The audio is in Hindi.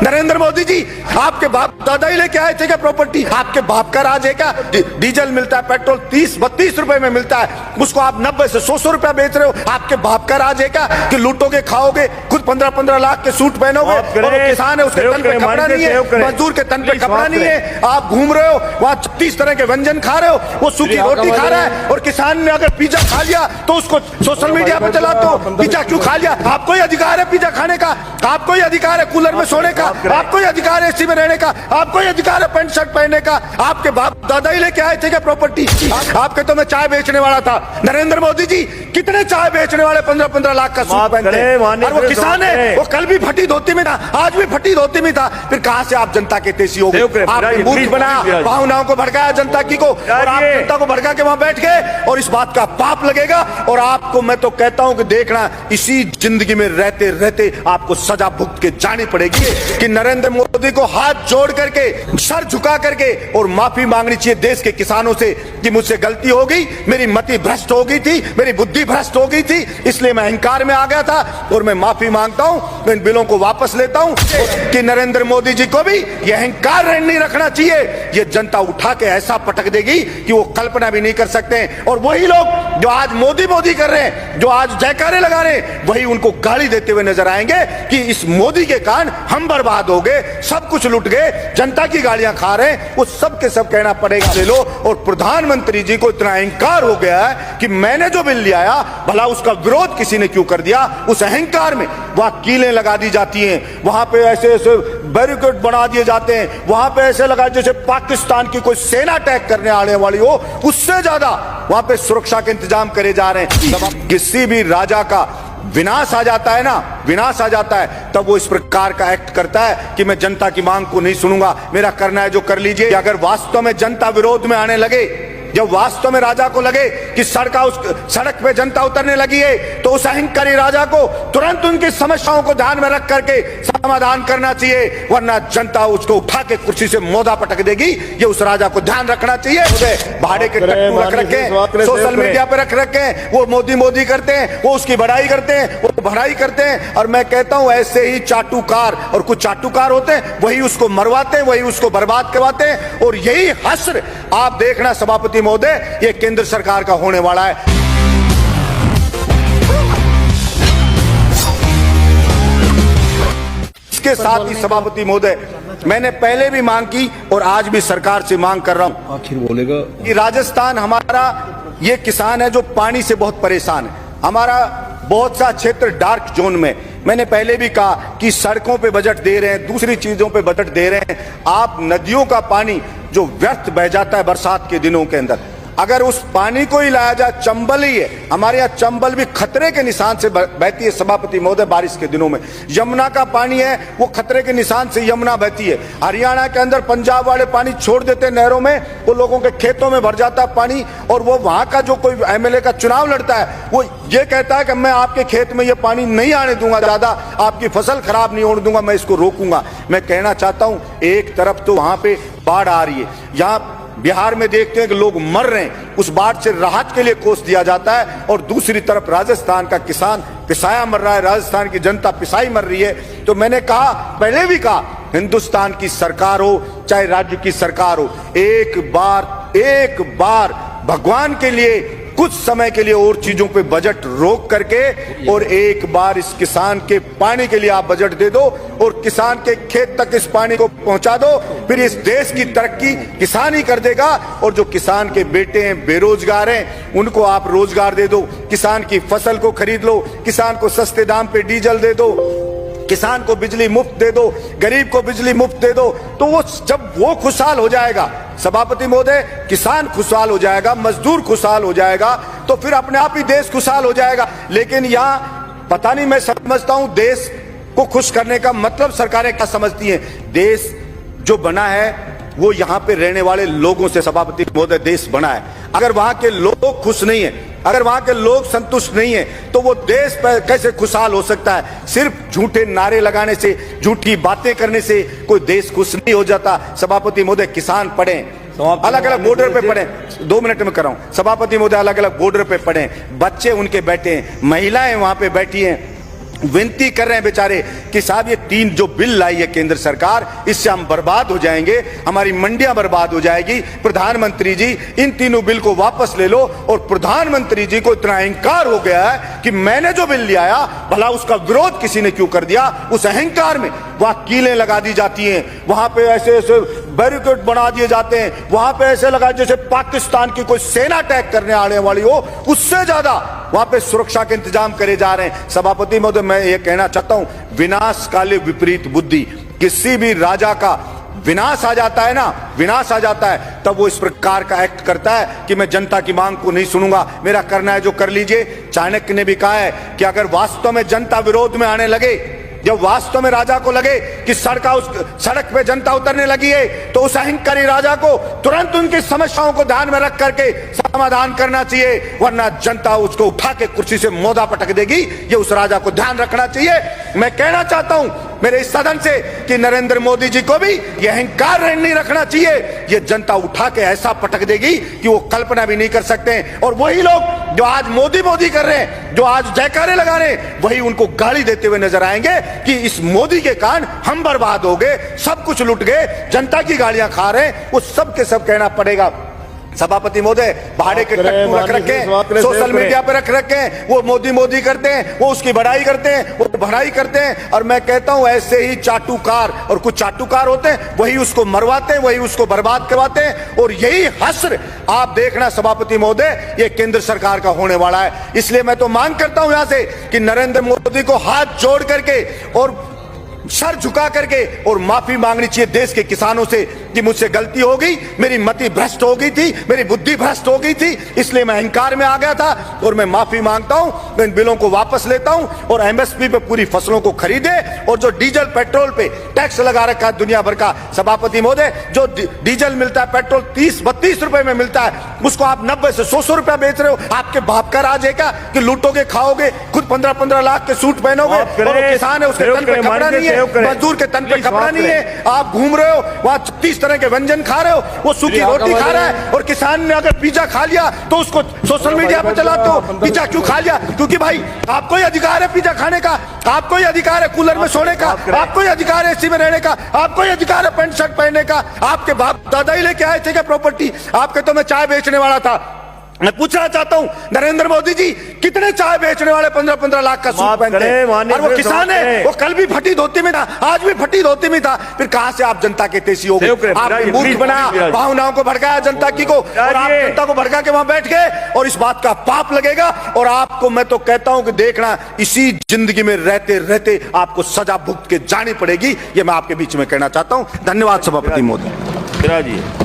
नरेंद्र मोदी जी, आपके बाप दादा ही लेके आए थे क्या प्रॉपर्टी? आपके बाप का राज है क्या? डीजल मिलता है, पेट्रोल 30-32 रुपए में मिलता है, उसको आप 90 से 100 रुपया बेच रहे हो। आपके बाप का राज है क्या कि लूटोगे, खाओगे, खुद 15-15 लाख के सूट पहनोगे और किसान है उसके तन पे कपड़ा नहीं है, मजदूर के तन पे कपड़ा नहीं है, आप घूम रहे हो वहां 36 तरह के व्यंजन खा रहे हो, वो सूखी रोटी खा रहा है, और किसान ने अगर पिज्जा खा लिया तो उसको सोशल मीडिया पे चलाते हो, पिज्जा क्यों खा लिया? आपको ही अधिकार है पिज्जा खाने का, आपको ही अधिकार है कूलर में सोने का, आपको ही अधिकार है एसी में रहने का, आपको ही अधिकार है पैंट शर्ट पहनने का। आपके बाप दादा ही लेके आए थे क्या प्रॉपर्टी? आपके तो मैं चाय बेचने वाला था। नरेंद्र मोदी जी, कितने चाय बेचने वाले 15-15 लाख का सूट पहनते हैं, और वो किसान है, वो कल भी फटी धोती में था, आज भी फटी धोती में था। फिर कहां से आप जनता के तेजी हो गए? आपने मूर्ख बनाया, भावनाओं को भड़काया जनता की को, और आप जनता को भड़का के वहां बैठ गए, और इस बात का पाप लगेगा। और आपको मैं तो कहता हूं कि देखना, इसी जिंदगी में रहते रहते आपको सजा भुगत के जानी पड़ेगी कि नरेंद्र मोदी को हाथ जोड़ करके, सर झुका करके और माफी मांगनी चाहिए देश के किसानों से कि मुझसे गलती हो गई, मेरी मति भ्रष्ट हो गई थी, मेरी बुद्धि भ्रष्ट हो गई थी, इसलिए मैं अहंकार में आ गया था और मैं माफी मांगता हूं, मैं इन बिलों को वापस लेता हूं। कि नरेंद्र मोदी जी को भी यह अहंकार नहीं रखना चाहिए, ये जनता उठा के ऐसा पटक देगी कि वो कल्पना भी नहीं कर सकते हैं। और वही लोग जो आज मोदी मोदी कर रहे हैं, जो आज जयकारे लगा रहे हैं, वही उनको गाली देते हुए नजर आएंगे कि इस मोदी के कारण हम बर्बाद हो गए, सब कुछ लुट गए, जनता की गालियां खा रहे हैं। वो सब के सब कहना पड़ेगा ले लो। और प्रधानमंत्री जी को इतना अहंकार हो गया है कि मैंने जो बिल ले आया, भला उसका विरोध किसी ने क्यों कर दिया? उस अहंकार में वहां कीलें लगा दी जाती हैं, वहां पे ऐसे ऐसे बैरिकेड बना दिए जाते हैं, वहां पे ऐसे लगा जैसे पाकिस्तान की कोई सेना अटैक करने आने वाली हो, उससे ज्यादा वहां पे सुरक्षा के इंतजाम करे जा रहे हैं। किसी भी राजा का विनाश आ जाता है ना, विनाश आ जाता है, तब वो इस प्रकार का एक्ट करता है कि मैं जनता की मांग को नहीं सुनूंगा, मेरा करना है जो कर लीजिए। अगर वास्तव में जनता विरोध में आने लगे, जब वास्तव में राजा को लगे कि सड़क पे जनता उतरने लगी है, तो उस अहंकारी राजा को तुरंत उनकी समस्याओं को ध्यान में रख करके समाधान करना चाहिए, वरना जनता उसको उठा के कुर्सी से मोदा पटक देगी। ये उस राजा को ध्यान रखना चाहिए। भाड़े के टट्टू रख रखे, सोशल मीडिया पे रख रखे, वो मोदी मोदी करते हैं, वो उसकी बड़ाई करते हैं, वो भड़ाई करते हैं। और मैं कहता हूं ऐसे ही चाटुकार, और कुछ चाटुकार होते हैं, वही उसको मरवाते हैं, वही उसको बर्बाद करवाते हैं। और यही हश्र आप देखना सभापति महोदय, ये केंद्र सरकार का होने वाला है। इसके साथ ही सभापति महोदय, मैंने पहले भी मांग की और आज भी सरकार से मांग कर रहा हूं, आखिर बोलेगा कि राजस्थान हमारा ये किसान है जो पानी से बहुत परेशान है, हमारा बहुत सा क्षेत्र डार्क जोन में। मैंने पहले भी कहा कि सड़कों पे बजट दे रहे हैं, दूसरी चीजों पे बजट दे रहे हैं, आप नदियों का पानी जो व्यर्थ बह जाता है बरसात के दिनों के अंदर, अगर उस पानी को ही लाया जाए, चंबल ही है, हमारे यहाँ चंबल भी खतरे के निशान से बहती है सभापति महोदय बारिश के दिनों में। यमुना का पानी है, वो खतरे के निशान से यमुना बहती है। हरियाणा के अंदर पंजाब वाले पानी छोड़ देते हैं नहरों में, वो लोगों के खेतों में भर जाता है पानी, और वो वहां का जो कोई एमएलए का चुनाव लड़ता है, वो ये कहता है कि मैं आपके खेत में ये पानी नहीं आने दूंगा, ज्यादा आपकी फसल खराब नहीं होने दूंगा, मैं इसको रोकूंगा। मैं कहना चाहता हूं, एक तरफ तो वहां पे बाढ़ आ रही है, यहाँ बिहार में देखते हैं कि लोग मर रहे हैं, उस बाढ़ से राहत के लिए कोस दिया जाता है, और दूसरी तरफ राजस्थान का किसान पिसाया मर रहा है, राजस्थान की जनता पिसाई मर रही है। तो मैंने कहा, पहले भी कहा, हिंदुस्तान की सरकार हो चाहे राज्य की सरकार हो, एक बार भगवान के लिए कुछ समय के लिए और चीजों पे बजट रोक करके, और एक बार इस किसान के पानी के लिए आप बजट दे दो, और किसान के खेत तक इस पानी को पहुंचा दो, फिर इस देश की तरक्की किसान ही कर देगा। और जो किसान के बेटे हैं, बेरोजगार हैं, उनको आप रोजगार दे दो, किसान की फसल को खरीद लो, किसान को सस्ते दाम पे डीजल दे दो, किसान को बिजली मुफ्त दे दो, गरीब को बिजली मुफ्त दे दो, तो वो जब वो खुशहाल हो जाएगा सभापति महोदय, किसान खुशहाल हो जाएगा, मजदूर खुशहाल हो जाएगा, तो फिर अपने आप ही देश खुशहाल हो जाएगा। लेकिन यहाँ पता नहीं, मैं समझता हूं देश को खुश करने का मतलब सरकारें क्या समझती हैं। देश जो बना है वो यहाँ पे रहने वाले लोगों से सभापति महोदय देश बना है। अगर वहां के लोग खुश नहीं है, अगर वहां के लोग संतुष्ट नहीं है, तो वो देश पर कैसे खुशहाल हो सकता है? सिर्फ झूठे नारे लगाने से, झूठी बातें करने से कोई देश खुश नहीं हो जाता। सभापति महोदय, किसान पढ़े, अलग अलग बॉर्डर पे पढ़े, 2 मिनट में कर रहा हूं सभापति महोदय, अलग अलग बॉर्डर पे पढ़े, बच्चे उनके बैठे हैं, महिलाएं वहां पे बैठी हैं, विनती कर रहे हैं बेचारे कि साहब ये 3 जो बिल लाई है केंद्र सरकार, इससे हम बर्बाद हो जाएंगे, हमारी मंडियां बर्बाद हो जाएगी। प्रधानमंत्री जी इन तीनों बिल को वापस ले लो। और प्रधानमंत्री जी को इतना अहंकार हो गया है कि मैंने जो बिल लिया भला उसका विरोध किसी ने क्यों कर दिया। उस अहंकार में वहां कीलें लगा दी जाती हैं, वहां पे ऐसे ऐसे बैरिकेड बना दिए जाते हैं, वहां पे ऐसे लगा जैसे पाकिस्तान की कोई सेना अटैक करने आने वाली हो, उससे ज्यादा वहां पे सुरक्षा के इंतजाम करे जा रहे हैं। सभापति महोदय, मैं ये कहना चाहता हूं, विनाश काले विपरीत बुद्धि। किसी भी राजा का विनाश आ जाता है ना, विनाश आ जाता है, तब वो इस प्रकार का एक्ट करता है कि मैं जनता की मांग को नहीं सुनूंगा, मेरा करना है जो कर लीजिए। चाणक्य ने भी कहा है कि अगर वास्तव में जनता विरोध में आने लगे, जब वास्तव में राजा को लगे कि सड़क पे जनता उतरने लगी है, तो उस अहंकारी राजा को तुरंत उनकी समस्याओं को ध्यान में रख करके समाधान करना चाहिए, वरना जनता उसको उठा के कुर्सी से मोदा पटक देगी। ये उस राजा को ध्यान रखना चाहिए। मैं कहना चाहता हूं मेरे इस सदन से कि नरेंद्र मोदी जी को भी ये अहंकार नहीं रखना चाहिए। ये जनता उठा के ऐसा पटक देगी कि वो कल्पना भी नहीं कर सकते। और वही लोग जो आज मोदी मोदी कर रहे हैं, जो आज जयकारे लगा रहे हैं, वही उनको गाली देते हुए नजर आएंगे कि इस मोदी के कारण हम बर्बाद हो गए, सब कुछ लुट गए, जनता की गालियां खा रहे हैं। वो सब के सब कहना पड़ेगा। सभापति महोदय, भाड़े के टट्टू रख रखे हैं, सोशल मीडिया पे रख रखे हैं, वो मोदी मोदी करते हैं, वो उसकी बढ़ाई करते हैं, वो बढ़ाई करते हैं। और मैं कहता हूं ऐसे ही चाटुकार, और कुछ चाटुकार होते हैं, वही उसको मरवाते हैं, वही उसको बर्बाद करवाते हैं। और यही हश्र आप देखना सभापति महोदय, ये केंद्र सरकार का होने वाला है। इसलिए मैं तो मांग करता हूं यहां से कि नरेंद्र मोदी को हाथ जोड़ करके और सर झुका करके और माफी मांगनी चाहिए देश के किसानों से कि मुझसे गलती हो गई, मेरी मति भ्रष्ट हो गई थी, मेरी बुद्धि भ्रष्ट हो गई थी, इसलिए मैं अहंकार में आ गया था और मैं माफी मांगता हूं। मैं इन बिलों को वापस लेता हूं और एमएसपी पे पूरी फसलों को खरीदे। और जो डीजल पेट्रोल पे टैक्स लगा रखा है दुनिया भर का, सभापति महोदय, जो डीजल मिलता है, पेट्रोल 30-32 रुपए में मिलता है, उसको आप 90 से 100 रुपया बेच रहे हो। आपके बाप का राज है क्या कि लूटोगे, खाओगे, खुद 15-15 लाख के सूट पहनोगे, और किसान है उसके तन पे कपड़ा नहीं है, मजदूर के तन पे कपड़ा नहीं है, आप घूम रहे हो वहां 36 तरह के व्यंजन खा रहे हो, वो सूखी रोटी खा रहा है। और किसान ने अगर पिज्जा खा लिया तो उसको सोशल मीडिया पे चलाते हो, पिज्जा क्यों खा लिया? क्योंकि भाई आपको ही अधिकार है पिज्जा खाने का, आपको ही अधिकार है कूलर में सोने का, आपको ही अधिकार है एसी में रहने का, आपको ही अधिकार है पैंट शर्ट पहनने का। आपके बाप दादा ही लेके आए थे क्या प्रॉपर्टी? आपके तो मैं चाय बेचने वाला था। मैं पूछना चाहता हूं नरेंद्र मोदी जी, कितने चाय बेचने वाले 15-15 लाख का सूट पहनते हैं? और वो किसान है, वो कल भी फटी धोती में था, आज भी फटी धोती में था। फिर कहां से आप जनता के तेजी हो गए? आपने मूर्ख बनाया, भावनाओं को भड़काया जनता की को, और आप जनता को भड़का के वहां बैठ गए। और इस बात का पाप लगेगा। और आपको मैं तो कहता हूं कि देखना, इसी जिंदगी में रहते रहते आपको सजा भुगत के जानी पड़ेगी। ये मैं आपके बीच में कहना चाहता हूं। धन्यवाद सभापति महोदय।